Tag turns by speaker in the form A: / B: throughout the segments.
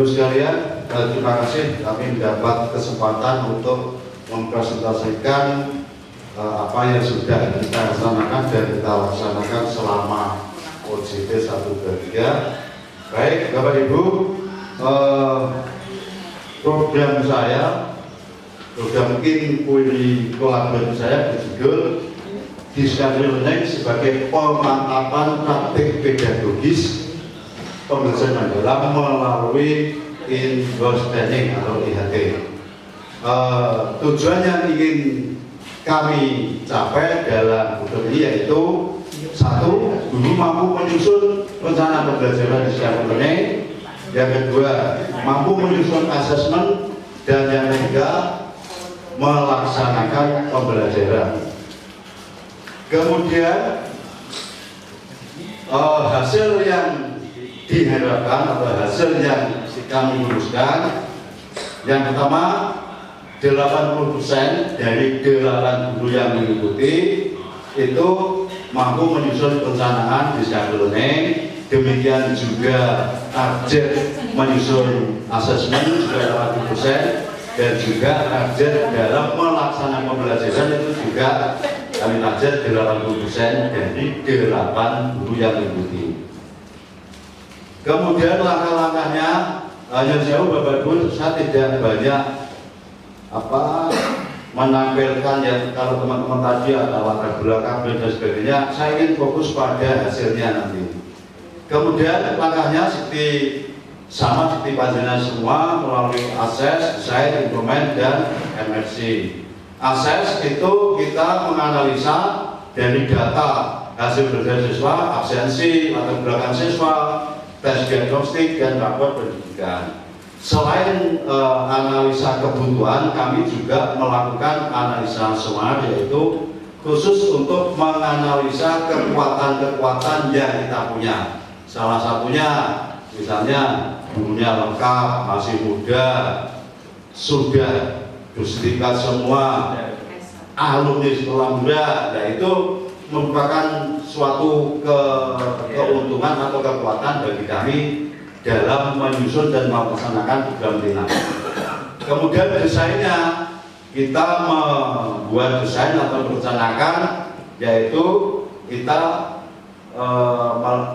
A: Ibu sekalian, terima kasih kami mendapat kesempatan untuk mempresentasikan apa yang sudah kita laksanakan dan kita laksanakan selama OJT 123. Baik, Bapak Ibu, program ini kolaborasi saya berjudul Discovery Learning sebagai pemantapan praktik pedagogis pembelajaran mendalam melalui in-house training atau IHT. Tujuan yang ingin kami capai dalam program ini yaitu satu, guru mampu menyusun rencana pembelajaran Discovery Learning. Yang kedua, mampu menyusun asesmen. Dan yang ketiga, melaksanakan pembelajaran. Kemudian hasil yang diharapkan atau hasil yang kami rumuskan, yang pertama 80% dari 8 guru yang mengikuti itu mampu menyusun perencanaan Discovery Learning. Demikian juga target menyusun asesmen juga 80%, dan juga target dalam melaksanakan pembelajaran itu juga kami target 80% dari 8 guru yang mengikuti. Kemudian langkah-langkahnya hanya jauh Bapak Ibu, saya tidak banyak menampilkan ya, kalau teman-teman tadi ada latar belakang dan sebagainya, saya ingin fokus pada hasilnya nanti. Kemudian langkahnya sama seperti panjenengan semua melalui akses, desain, implement, dan MRC. Akses itu kita menganalisa dari data hasil belajar siswa, absensi, latar belakang siswa, tes diagnostik, dan rapor pendidikan. Selain analisa kebutuhan, kami juga melakukan analisa SWOT, yaitu khusus untuk menganalisa kekuatan-kekuatan yang kita punya. Salah satunya misalnya gurunya lengkap, masih muda, sudah bersertifikat semua, alumni sekolah muda. Nah, itu merupakan suatu keuntungan atau kekuatan bagi kami dalam menyusun dan melaksanakan program TINA. Kemudian desainnya, kita membuat desain atau merencanakan, yaitu kita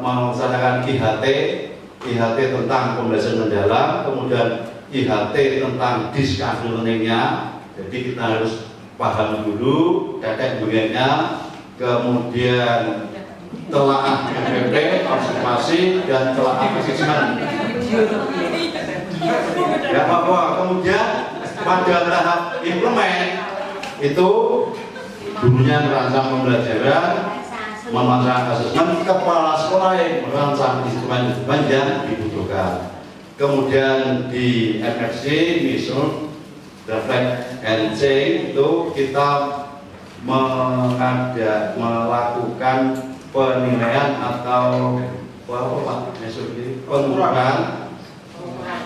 A: melaksanakan IHT tentang pembelajaran mendalam, kemudian IHT tentang Discovery Learning-nya. Jadi kita harus paham dulu teknik bunganya, kemudian telaah MPP, observasi, dan telaah asesmen. Ya bahwa kemudian pada tahap implement itu gurunya merancang pembelajaran, merancang asesmen, kepala sekolah yang merancang instrumen-instrumen yang dibutuhkan. Kemudian di MFC, mission, reflect, and change itu kita melakukan penilaian atau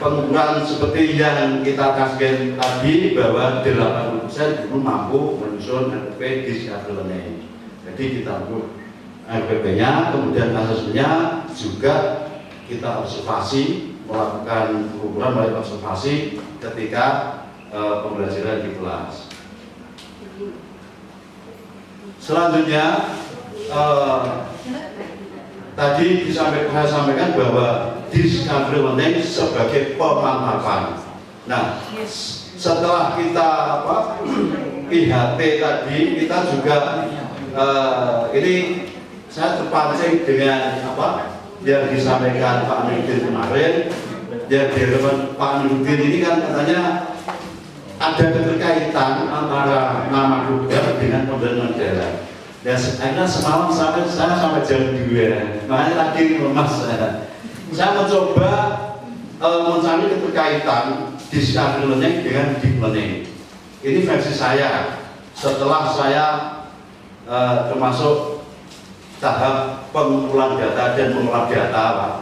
A: pengukuran seperti yang kita target tadi, bahwa 80% itu mampu menyusun RPP Discovery Learning. Jadi kita ukur RPP-nya, kemudian asesmennya juga kita observasi, melakukan pengukuran melalui observasi ketika pembelajaran di kelas. Selanjutnya tadi saya sampaikan bahwa Discovery Learning sebagai pemantapan. Nah, setelah kita IHT tadi, kita juga ini saya terpancing dengan yang disampaikan Pak Nurdin kemarin. Ya, Pak Nurdin ini kan katanya ada keterkaitan antara nama program dengan pembelajaran daerah. Dan akhirnya semalam saya sampai jam 2, makanya tadi lemas. Saya mencoba mencari keterkaitan Discovery Learning dengan Deep Learning. Ini versi saya setelah saya termasuk tahap pengumpulan data dan mengolah data, Pak.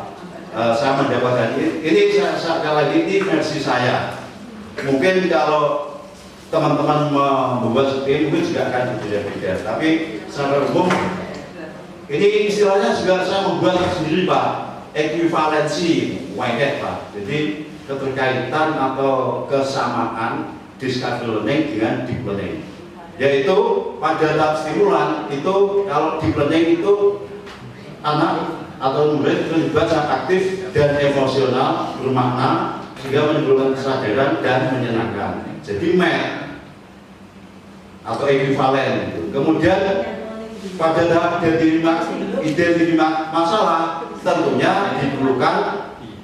A: Saya mendapatkan ini sekali lagi ini versi saya. Mungkin kalau teman-teman membuat seperti ini mungkin juga akan berbeda-beda, tapi secara umum ini istilahnya juga saya membuat sendiri, Pak, ekuivalensi weighted, Pak. Jadi keterkaitan atau kesamaan discovery learning dengan deep learning, yaitu pada tahap stimulan itu kalau deep learning itu anak atau murid terlibat sangat aktif dan emosional, bermakna sehingga menimbulkan kesadaran dan menyenangkan. Jadi math atau ekuivalen itu. Kemudian pada tahap identifikasi masalah tentunya diperlukan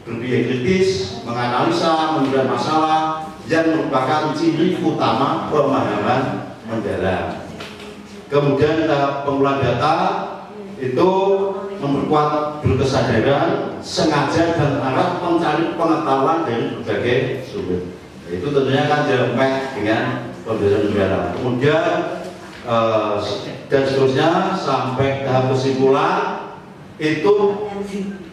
A: berpikir kritis, menganalisa, menilai masalah yang merupakan ciri utama pemahaman mendalam. Kemudian tahap pengumpulan data itu memperkuat berkesadaran, sengaja dan arah mencari pengetahuan dari berbagai sumber. Itu tentunya kan jamak dengan pembelajaran mendalam. Kemudian dan seterusnya sampai tahap kesimpulan itu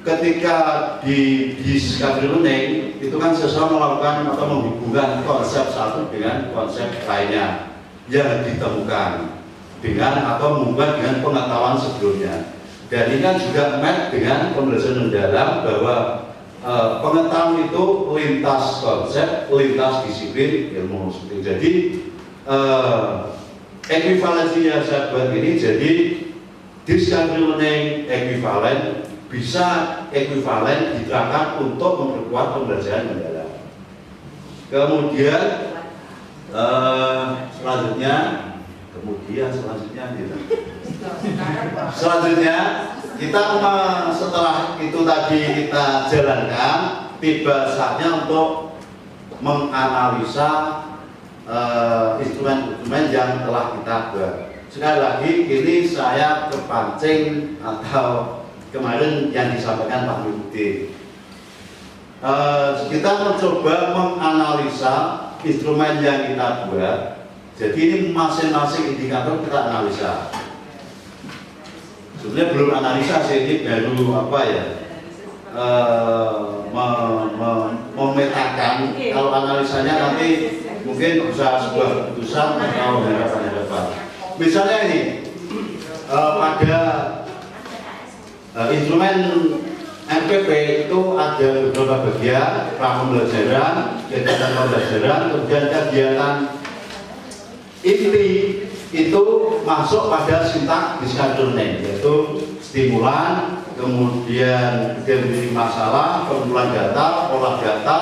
A: ketika di discovery learning itu kan seseorang melakukan atau menghubungkan konsep satu dengan konsep lainnya yang ditemukan dengan atau menghubungkan dengan pengetahuan sebelumnya. Dan ini kan juga match dengan pembelajaran mendalam bahwa pengetahuan itu lintas konsep, lintas disiplin ilmu. Jadi ekuivalensi yang saya buat ini jadi discovery learning ekuivalen bisa ekuivalen diterapkan untuk memperkuat pembelajaran mendalam. Kemudian selanjutnya kita setelah itu tadi kita jalankan, tiba saatnya untuk menganalisa instrumen-instrumen yang telah kita buat. Sekali lagi ini saya kepancing atau kemarin yang disampaikan Pak Budi. Kita mencoba menganalisa instrumen yang kita buat. Jadi ini masing-masing indikator kita analisa. Sebenarnya belum analisa sih, ini baru apa ya? Memetakan. Kalau analisanya nanti mungkin bisa sebuah keputusan atau harapan-harapan. Misalnya ini pada instrumen NPP itu ada beberapa bagian, pembelajaran, kegiatan pembelajaran, kemudian kegiatan inti itu masuk pada sintak discovery learning, yaitu stimulan, kemudian identifikasi masalah, pengumpulan data, olah data,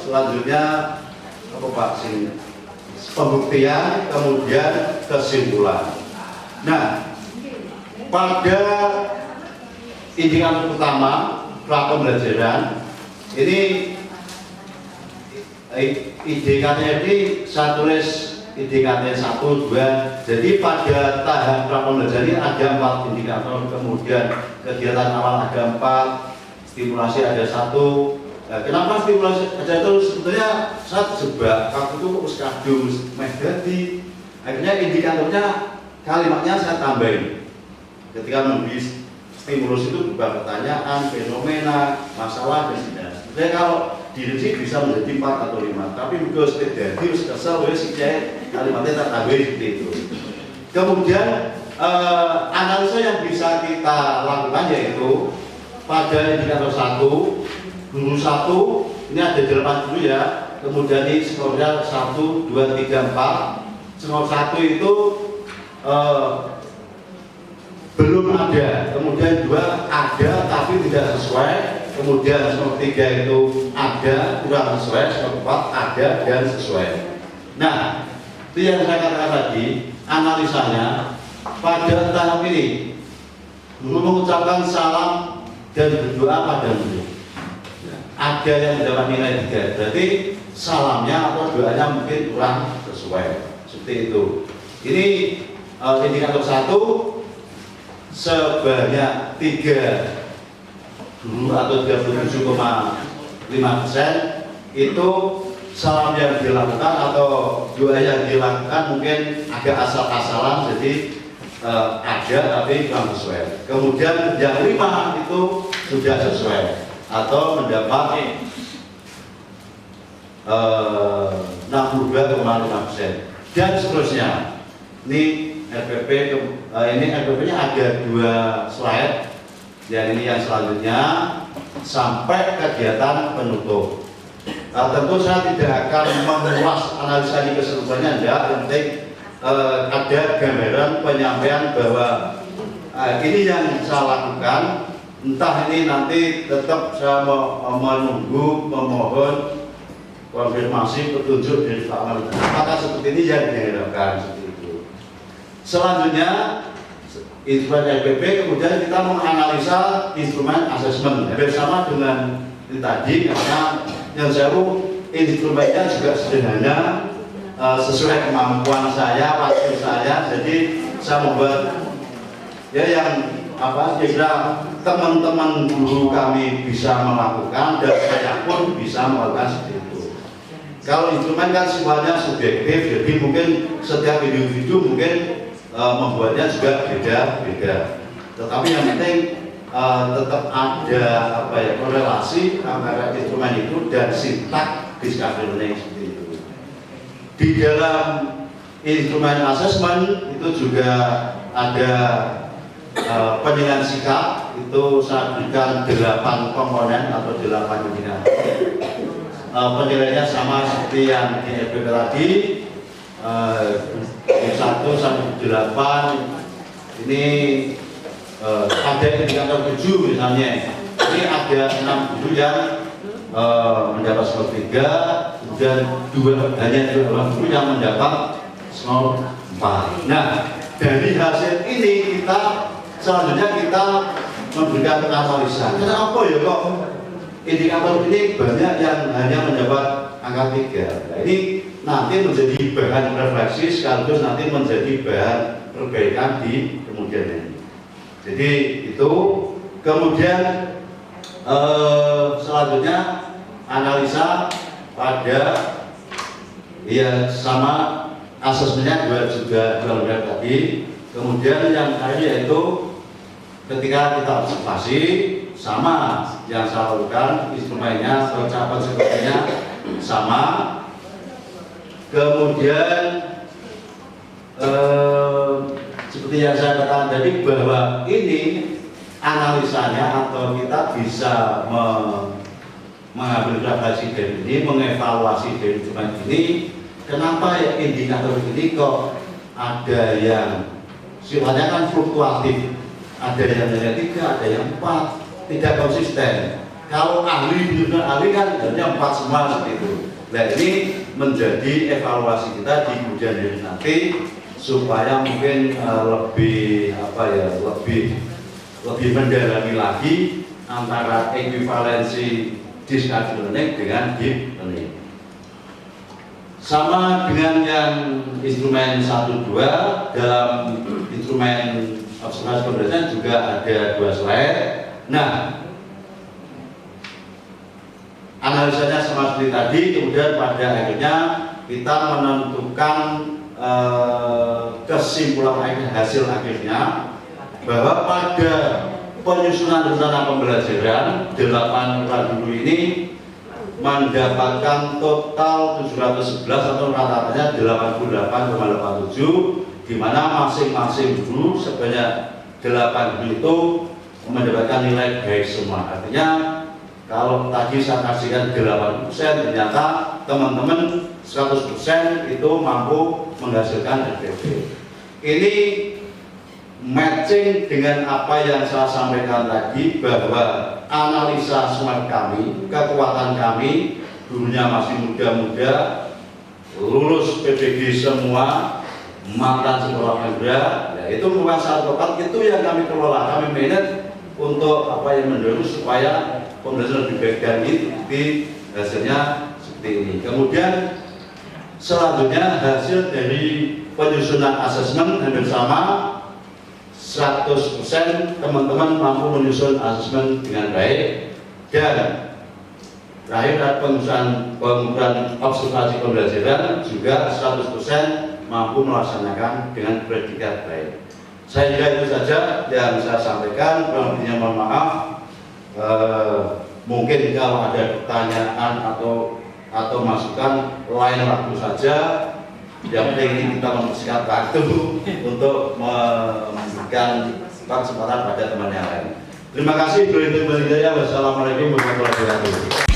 A: selanjutnya apa Pak sini? Pembuktian, kemudian kesimpulan. Nah, pada indikator pertama pra pembelajaran ini indikator ini saya tulis indikator 1, 2. Jadi pada tahap pra pembelajaran ini ada 4 indikator, kemudian kegiatan awal ada 4, stimulasi ada 1. Nah, kenapa stimulasi ada itu? Sebetulnya saya jebak waktu itu harus kadung jadi akhirnya indikatornya kalimatnya saya tambahin. Ketika memberi stimulus itu berupa pertanyaan, fenomena, masalah dan sebagainya. Sebenarnya kalau direvisi bisa menjadi 4 atau 5, tapi because tidak harus kesal si kalimatnya tak tambahin seperti itu. Kemudian analisa yang bisa kita lakukan yaitu pada indikator 1, guru 1 ini ada 8 dulu ya, kemudian ini skornya 1, 2, 3, 4. Skor 1 itu belum ada, kemudian 2 ada tapi tidak sesuai, kemudian skor 3 itu ada kurang sesuai, skor 4 ada dan sesuai. Nah, itu yang saya katakan tadi, analisanya pada tahap ini guru mengucapkan salam dan berdoa pada murid. Ada yang mendapat nilai 3, berarti salamnya atau doanya mungkin kurang sesuai, seperti itu. Ini indikator 1 sebanyak 3 guru atau 37,5% itu salam yang dilakukan atau doa yang dilakukan mungkin agak asal-asalan, jadi ada tapi kurang sesuai. Kemudian yang 5 itu sudah sesuai atau mendapat 62,5% dan seterusnya. Ini RPP, ini RPP-nya ada 2 slide. Dan ini yang selanjutnya sampai kegiatan penutup. Tentu saya tidak akan mengulas analisa ini keseluruhannya, enggak. Yang penting ada gambaran penyampaian bahwa ini yang saya lakukan. Entah ini nanti tetap saya menunggu, memohon konfirmasi petunjuk dari Pak Wali. Maka seperti ini yang diharapkan seperti itu. Selanjutnya instrumen LPP, kemudian kita menganalisa instrumen asesmen bersama dengan ini tadi, karena yang saya instrumennya juga sederhana, sesuai kemampuan saya, waktu saya. Jadi saya membuat ya yang kira teman-teman guru kami bisa melakukan dan saya pun bisa melakukan seperti itu. Kalau instrumen kan sifatnya subjektif, jadi mungkin setiap individu mungkin membuatnya juga beda-beda. Tetapi yang penting tetap ada korelasi antara instrumen itu dan sintak discovery learning seperti itu. Di dalam instrumen assessment itu juga ada penilaian sikap, itu saya berikan 8 komponen atau 8 indikator. Penilaiannya sama seperti yang di FPP tadi, 1 sampai 8. Ini ada indikator 7 misalnya. Ini ada 6 guru yang mendapat skor 3, kemudian hanya 2 guru yang mendapat skor 4. Nah, dari hasil ini selanjutnya kita memberikan analisa. Kenapa ya kok indikator ini banyak yang hanya mendapat angka 3? Nah, ini nanti menjadi bahan refleksi sekaligus nanti menjadi bahan perbaikan di kemudian ini. Jadi itu kemudian selanjutnya analisa pada ya sama asesmennya juga lembaga tadi. Kemudian yang terakhir yaitu ketika kita observasi sama yang saya lakukan, instrumennya, percakapan sepertinya sama. Kemudian seperti yang saya katakan tadi bahwa ini analisanya atau kita bisa mengambil refleksi dari ini, mengevaluasi dari instrumen ini. Kenapa ya indikator ini kok ada yang sifatnya kan fluktuatif, ada yang hanya 3, ada yang 4, tidak konsisten. Kalau ahli kan hanya 4 semua seperti itu. Nah, ini menjadi evaluasi kita di kemudian hari nanti supaya mungkin lebih mendalami lagi antara ekuivalensi discovery learning dengan deep learning. Sama dengan yang instrumen 1-2, dalam instrumen observasi pembelajaran juga ada 2 slide. Nah, analisanya sama seperti tadi, kemudian pada akhirnya kita menentukan kesimpulan hasil akhirnya bahwa pada penyusunan rencana pembelajaran 8 guru ini mendapatkan total 711 atau rata-ratanya 88,87, di mana masing-masing guru sebanyak 8 guru itu mendapatkan nilai baik semua. Artinya kalau tadi saya kasihkan 8%, ternyata teman-teman 100% itu mampu menghasilkan FPP. Ini matching dengan apa yang saya sampaikan tadi bahwa analisa smart kami, kekuatan kami, gurunya masih muda-muda, lulus PPG semua, mantan sekolah negara, ya itu merupakan satu tempat itu yang kami kelola, kami manage untuk yang mendorong supaya pembelajaran lebih baik dan di hasilnya seperti ini. Kemudian selanjutnya hasil dari penyusunan asesmen hampir sama. 100% teman-teman mampu menyusun asesmen dengan baik, dan terakhir pengukuran observasi pembelajaran juga 100% mampu melaksanakan dengan predikat baik. Saya kira itu saja yang saya sampaikan. Kurang lebihnya mohon maaf. Mungkin kalau ada pertanyaan atau masukan lain waktu saja. Yang penting kita mempersingkat waktu untuk memberikan kesempatan pada teman yang lain. Terima kasih. Wassalamualaikum warahmatullahi wabarakatuh.